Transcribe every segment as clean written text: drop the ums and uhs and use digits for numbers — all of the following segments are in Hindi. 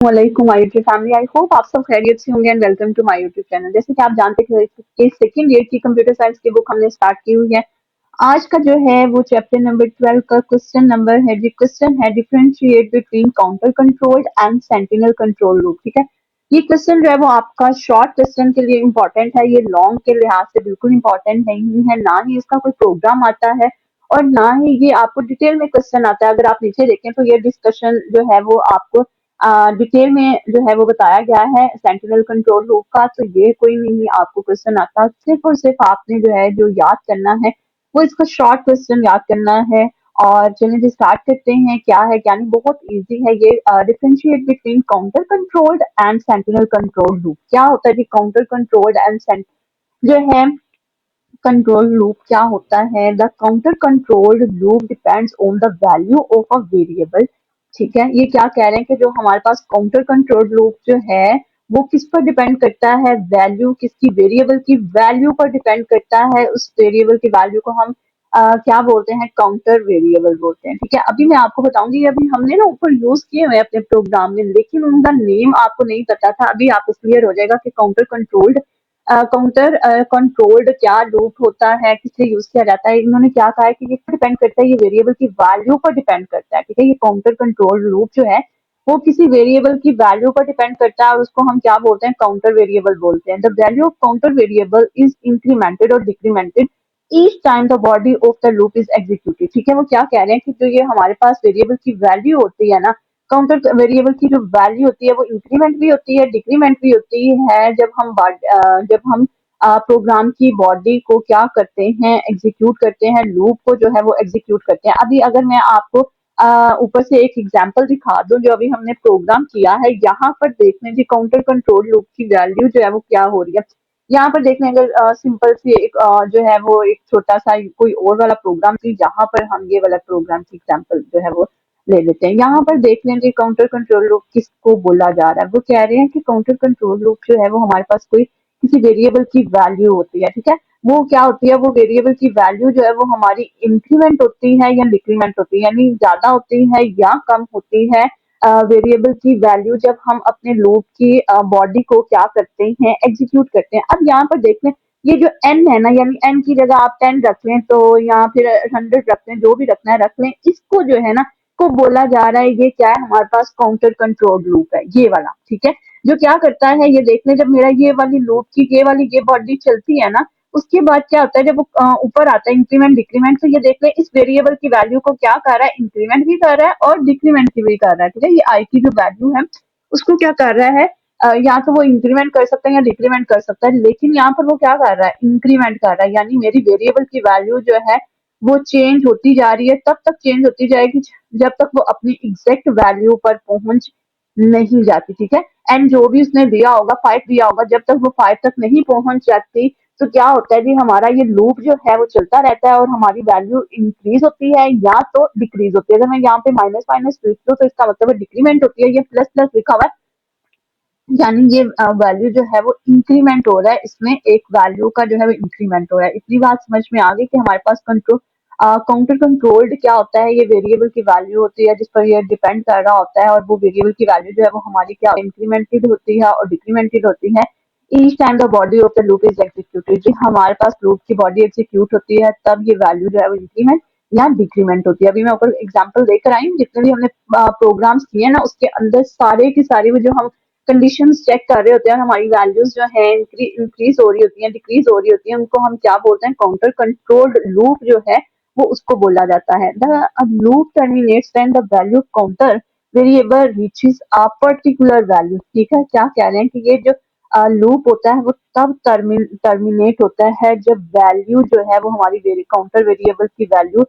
वालेकुम my YouTube family. I hope आप सब खैरियत से होंगे and welcome to my YouTube channel. जैसे कि आप जानते हैं कि सेकंड ईयर की कंप्यूटर साइंस की बुक हमने स्टार्ट की हुई है। आज का जो है वो चैप्टर नंबर 12 का क्वेश्चन नंबर है, जो क्वेश्चन है differentiate between counter controlled and sentinel control loop. ठीक है, ये क्वेश्चन जो है वो आपका शॉर्ट क्वेश्चन के लिए इम्पोर्टेंट है, ये लॉन्ग के लिहाज से बिल्कुल इम्पोर्टेंट नहीं है, ना ही इसका कोई प्रोग्राम आता है और ना ही ये आपको डिटेल में क्वेश्चन आता है। अगर आप नीचे देखें तो ये डिस्कशन जो है वो आपको डिटेल में जो है वो बताया गया है सेंटिनल कंट्रोल लूप का। तो ये कोई नहीं आपको क्वेश्चन आता, सिर्फ और सिर्फ आपने जो है जो याद करना है वो इसका शॉर्ट क्वेश्चन याद करना है। और चलिए जी स्टार्ट करते हैं। क्या है क्या नहीं, बहुत इजी है ये। Differentiate between counter controlled and sentinel control loop. क्या होता है कि काउंटर कंट्रोल्ड एंड जो है कंट्रोल लूप क्या होता है? The counter controlled loop depends on the value of a variable. ठीक है, ये क्या कह रहे हैं कि जो हमारे पास काउंटर कंट्रोल लूप जो है वो किस पर डिपेंड करता है? वैल्यू किसकी? वेरिएबल की वैल्यू पर डिपेंड करता है। उस वेरिएबल की वैल्यू को हम क्या बोलते हैं? काउंटर वेरिएबल बोलते हैं। ठीक है, अभी मैं आपको बताऊंगी, अभी हमने ना ऊपर यूज किए हुए हैं अपने प्रोग्राम में, लेकिन उनका नेम आपको नहीं पता था। अभी आपको क्लियर हो जाएगा कि काउंटर कंट्रोल्ड काउंटर कंट्रोल्ड क्या लूप होता है, किससे यूज किया जाता है। इन्होंने क्या कहा है कि ये डिपेंड करता है, ये वेरिएबल की वैल्यू पर डिपेंड करता है। ठीक है, ये काउंटर कंट्रोल्ड लूप जो है वो किसी वेरिएबल की वैल्यू पर डिपेंड करता है और उसको हम क्या बोलते हैं? काउंटर वेरिएबल बोलते हैं। The value of counter variable is incremented और decremented each time the body of the loop is executed. ठीक है, वो क्या कह रहे हैं कि जो ये हमारे पास वेरिएबल की वैल्यू होती है ना, काउंटर वेरिएबल की जो वैल्यू होती है वो इंक्रीमेंट भी होती है, डिक्रीमेंट भी होती है। जब हम प्रोग्राम की बॉडी को क्या करते हैं? एग्जीक्यूट करते हैं, लूप को जो है वो एग्जीक्यूट करते हैं। अभी अगर मैं आपको ऊपर से एक एग्जांपल दिखा दूं, जो अभी हमने प्रोग्राम किया है, यहाँ पर देखने की काउंटर कंट्रोल लूप की वैल्यू जो है वो क्या हो रही है। यहाँ पर देखने अगर सिंपल सी एक जो है वो एक छोटा सा कोई और वाला प्रोग्राम थी, यहाँ पर हम ये वाला प्रोग्राम की एग्जांपल जो है वो ले लेते हैं। यहाँ पर देख लें कि काउंटर कंट्रोल लूप किसको बोला जा रहा है। वो कह रहे हैं कि काउंटर कंट्रोल लूप जो है वो हमारे पास कोई किसी वेरिएबल की वैल्यू होती है। ठीक है, वो क्या होती है? वो वेरिएबल की वैल्यू जो है वो हमारी इंक्रीमेंट होती है या डिक्रीमेंट होती है, यानी ज्यादा होती है या कम होती है। वेरिएबल की वैल्यू जब हम अपने लूप की बॉडी को क्या करते हैं? एग्जीक्यूट करते हैं। अब यहाँ पर देख लें, ये जो एन है ना, यानी एन की जगह आप 10 रख लें तो, या फिर 100 रख लें, जो भी रखना है रख लें। इसको जो है ना को बोला जा रहा है, ये क्या है? हमारे पास काउंटर कंट्रोल लूप है, ये वाला। ठीक है, जो क्या करता है ये देख लें, जब मेरा ये वाली लूप की ये बॉडी चलती है ना, उसके बाद क्या होता है? जब वो ऊपर आता है इंक्रीमेंट डिक्रीमेंट, तो ये देख लें इस वेरिएबल की वैल्यू को क्या कर रहा है? इंक्रीमेंट भी कर रहा है और डिक्रीमेंट भी कर रहा है। ठीक है, ये आई की जो वैल्यू है उसको क्या कर रहा है? या तो वो इंक्रीमेंट कर सकता है या डिक्रीमेंट कर सकता है, लेकिन यहाँ पर वो क्या कर रहा है? इंक्रीमेंट कर रहा है, यानी मेरी वेरिएबल की वैल्यू जो है वो चेंज होती जा रही है। तब तक चेंज होती जाएगी जब तक वो अपनी एग्जैक्ट वैल्यू पर पहुंच नहीं जाती। ठीक है, एंड जो भी उसने दिया होगा 5 दिया होगा, जब तक वो 5 तक नहीं पहुंच जाती तो क्या होता है जी? हमारा ये लूप जो है वो चलता रहता है और हमारी वैल्यू इंक्रीज होती है या तो डिक्रीज होती है। अगर मैं यहाँ पे माइनस माइनस लिख दूं तो इसका मतलब डिक्रीमेंट होती है। ये प्लस प्लस लिखा हुआ है, यानी ये वैल्यू जो है वो इंक्रीमेंट हो रहा है, इसमें एक वैल्यू का जो है वो इंक्रीमेंट हो रहा है। इतनी बात समझ में आ गई कि हमारे पास कंट्रोल काउंटर कंट्रोल्ड क्या होता है? ये वेरिएबल की वैल्यू होती है जिस पर ये डिपेंड कर रहा होता है, और वो वेरिएबल की वैल्यू जो है वो हमारी क्या इंक्रीमेंटेड होती है और डिक्रीमेंटेड होती है। Each time the body of the loop is executed, जो हमारे पास लूप की बॉडी एग्जीक्यूट होती है तब ये वैल्यू जो है वो इंक्रीमेंट या डिक्रीमेंट होती है। अभी मैं ऊपर एग्जाम्पल देकर आई हूँ, जितने भी हमने प्रोग्राम्स किए ना उसके अंदर सारे की सारी वो जो हम कंडीशंस चेक कर रहे होते हैं, हमारी वैल्यूज जो है इंक्रीज हो रही होती हैं, डिक्रीज हो रही होती हैं, उनको हम क्या बोलते हैं? काउंटर कंट्रोल्ड लूप जो है वो उसको बोला जाता है। The loop terminates when the value counter variable reaches a particular value. ठीक है, क्या कह रहे हैं कि ये जो लूप होता है वो तब टर्मिनेट होता है जब वैल्यू जो है वो हमारी काउंटर वेरिएबल की वैल्यू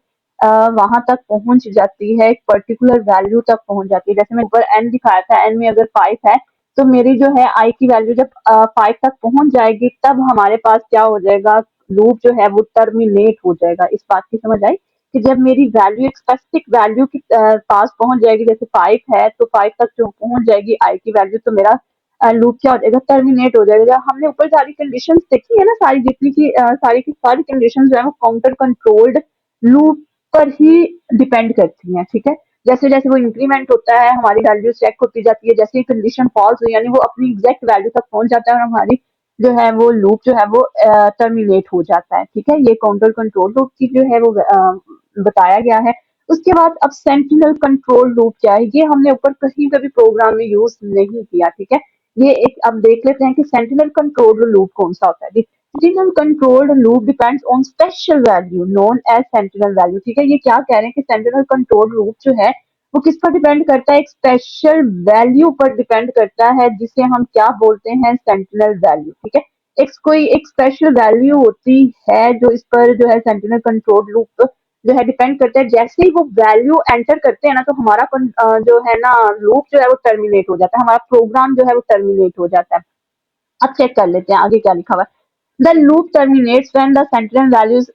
वहां तक पहुंच जाती है, एक पर्टिकुलर वैल्यू तक पहुंच जाती है। जैसे मैं ऊपर एन दिखाया था, एन में अगर 5 है तो मेरी जो है आई की वैल्यू जब 5 तक पहुंच जाएगी तब हमारे पास क्या हो जाएगा? लूप जो है वो टर्मिनेट हो जाएगा। इस बात की समझ आई कि जब मेरी वैल्यू एक स्पेसिफिक वैल्यू के पास पहुंच जाएगी, जैसे 5 है तो 5 तक जो पहुंच जाएगी आई की वैल्यू, तो मेरा लूप क्या हो जाएगा? टर्मिनेट हो जाएगा। हमने ऊपर सारी कंडीशन देखी है ना, सारी जितनी की सारी कंडीशन जो है वो काउंटर कंट्रोल्ड लूप पर ही डिपेंड करती हैं। ठीक है, जैसे जैसे वो इंक्रीमेंट होता है हमारी वैल्यू चेक होती जाती है, जैसे ही कंडीशन फॉल्स हुई यानी वो अपनी एग्जैक्ट वैल्यू तक पहुंच जाता है और हमारी जो है वो लूप जो है वो टर्मिनेट हो जाता है। ठीक है, ये काउंटर कंट्रोल लूप की जो है वो बताया गया है। उसके बाद अब सेंटिनल कंट्रोल लूप क्या है, ये हमने ऊपर कहीं कभी प्रोग्राम में यूज नहीं किया। ठीक है, ये एक अब देख लेते हैं कि सेंटिनल कंट्रोल लूप कौन सा होता है। Sentinel control loop depends on special value known as sentinel value. ठीक है, ये क्या कह रहे हैं कि सेंटिनल कंट्रोल लूप जो है वो किस पर डिपेंड करता है, एक स्पेशल वैल्यू पर डिपेंड करता है जिसे हम क्या बोलते हैं, सेंटिनल वैल्यू। ठीक है, एक कोई एक स्पेशल वैल्यू होती है जो इस पर जो है सेंटिनल कंट्रोल लूप जो है डिपेंड करता है। जैसे ही वो वैल्यू एंटर करते हैं ना तो हमारा जो है ना लूप जो है वो टर्मिनेट हो जाता है, हमारा प्रोग्राम जो है वो टर्मिनेट हो जाता है। अब चेक कर लेते हैं आगे क्या लिखा हुआ है। The loop terminates when the sentinel value is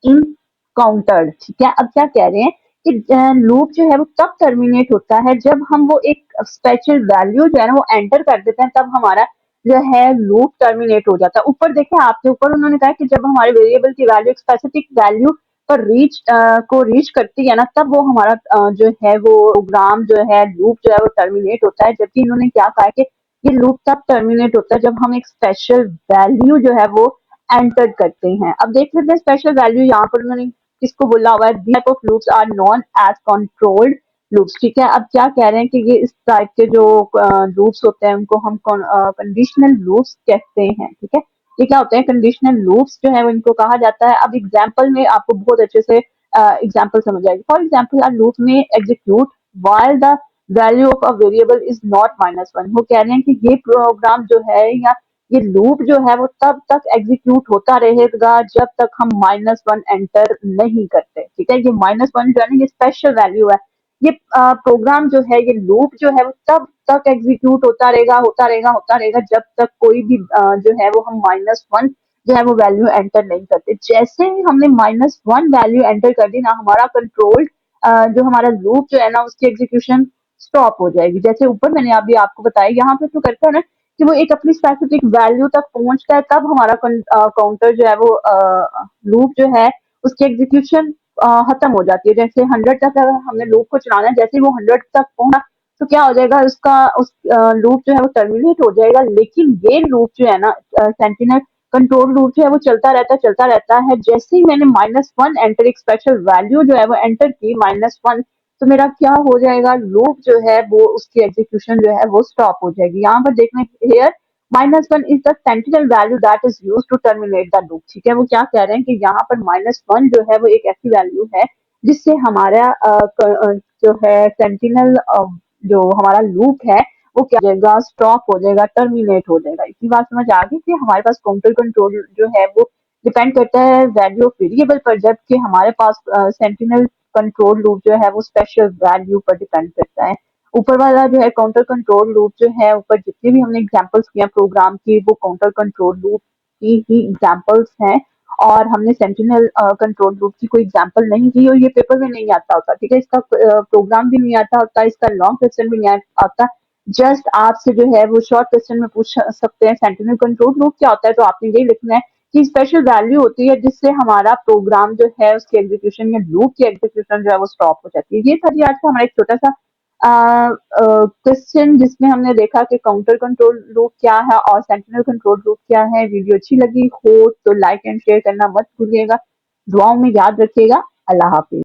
encountered. ठीक है, अब क्या कह रहे हैं कि लूप जो है वो तब टर्मिनेट होता है जब हम वो एक स्पेशल वैल्यू जो है ना वो एंटर कर देते हैं, तब हमारा जो है लूप टर्मिनेट हो जाता है। ऊपर देखें आपके ऊपर उन्होंने कहा कि जब हमारे वेरिएबल की वैल्यू एक स्पेसिफिक वैल्यू पर रीच करती है ना तब वो हमारा जो है वो प्रोग्राम जो है लूप जो है वो टर्मिनेट होता है। जबकि इन्होंने क्या कहा कि ये लूप तब टर्मिनेट होता है जब हम एक स्पेशल वैल्यू जो है वो एंटर करते हैं। अब देख लेते हैं स्पेशल वैल्यू यहाँ पर उन्होंने किसको बोला हुआ है, type of loops are known as controlled loops. ठीक है, अब क्या कह रहे हैं कि ये इस टाइप के जो लूप्स होते हैं उनको हम कंडीशनल लूप्स कहते हैं। ठीक है, ये क्या होते हैं, कंडीशनल लूप्स जो है वो इनको कहा जाता है। अब एग्जाम्पल में आपको बहुत अच्छे से एग्जाम्पल समझ आएगी। फॉर एग्जाम्पल आर लूप में execute while the value of a variable is not -1। वो कह रहे हैं कि ये प्रोग्राम जो है या ये लूप जो है वो तब तक एग्जीक्यूट होता रहेगा जब तक हम -1 एंटर नहीं करते। ठीक है, ये -1 जो है ना ये स्पेशल वैल्यू है। ये प्रोग्राम जो है ये लूप जो है वो तब तक एग्जीक्यूट होता रहेगा जब तक कोई भी जो है वो हम -1 जो है वो वैल्यू एंटर नहीं करते। जैसे ही हमने -1 वैल्यू एंटर कर दी ना हमारा कंट्रोल जो हमारा लूप जो है ना उसकी एग्जीक्यूशन स्टॉप हो जाएगी। जैसे ऊपर मैंने अभी आपको बताया यहाँ पे तो करता है ना कि वो एक अपनी स्पेसिफिक वैल्यू तक पहुंचता है तब हमारा काउंटर जो है वो लूप जो है उसकी एग्जीक्यूशन खत्म हो जाती है। जैसे 100 तक अगर हमने लूप को चलाना है, जैसे ही वो 100 तक पहुंचा तो क्या हो जाएगा उसका उस लूप जो है वो टर्मिनेट हो जाएगा। लेकिन ये लूप जो है ना सेंटिनल कंट्रोल लूप जो है वो चलता रहता है। जैसे ही मैंने -1 एंटर एक स्पेशल वैल्यू जो है वो एंटर की -1 तो मेरा क्या हो जाएगा, लूप जो है वो उसकी एग्जीक्यूशन जो है वो स्टॉप हो जाएगी। यहाँ पर देखना here -1 is the sentinel value that is use to terminate the loop. ठीक है, वो क्या कह रहे हैं कि यहाँ पर -1 जो है वो एक ऐसी वैल्यू है जिससे हमारा जो है सेंटिनल जो हमारा लूप है वो क्या हो जाएगा, स्टॉप हो जाएगा, टर्मिनेट हो जाएगा। इतनी बात समझ आ गई कि हमारे पास काउंटर कंट्रोल जो है वो डिपेंड करता है वैल्यू ऑफ वेरिएबल पर, जबकि हमारे पास सेंटिनल कंट्रोल लूप जो है वो स्पेशल वैल्यू पर डिपेंड करता है। ऊपर वाला जो है काउंटर कंट्रोल लूप जो है ऊपर जितने भी हमने एग्जांपल्स किए प्रोग्राम की वो काउंटर कंट्रोल लूप की ही एग्जांपल्स हैं और हमने सेंटिनल कंट्रोल लूप की कोई एग्जांपल नहीं की और ये पेपर में नहीं आता होता। ठीक है, इसका प्रोग्राम भी नहीं आता होता, इसका लॉन्ग क्वेश्चन भी नहीं आता। जस्ट आपसे जो है वो शॉर्ट क्वेश्चन में पूछ सकते हैं सेंटिनल कंट्रोल लूप क्या होता है, तो आपने यही लिखना है कि स्पेशल वैल्यू होती है जिससे हमारा प्रोग्राम जो है उसकी एग्जीक्यूशन या लूप की एग्जीक्यूशन जो है वो स्टॉप हो जाती है। ये था जी आज का हमारा एक छोटा सा क्वेश्चन जिसमें हमने देखा कि काउंटर कंट्रोल लूप क्या है और सेंटिनल कंट्रोल लूप क्या है। वीडियो अच्छी लगी हो तो लाइक एंड शेयर करना मत भूलिएगा। दुआओं में याद रखिएगा। अल्लाह हाफिज।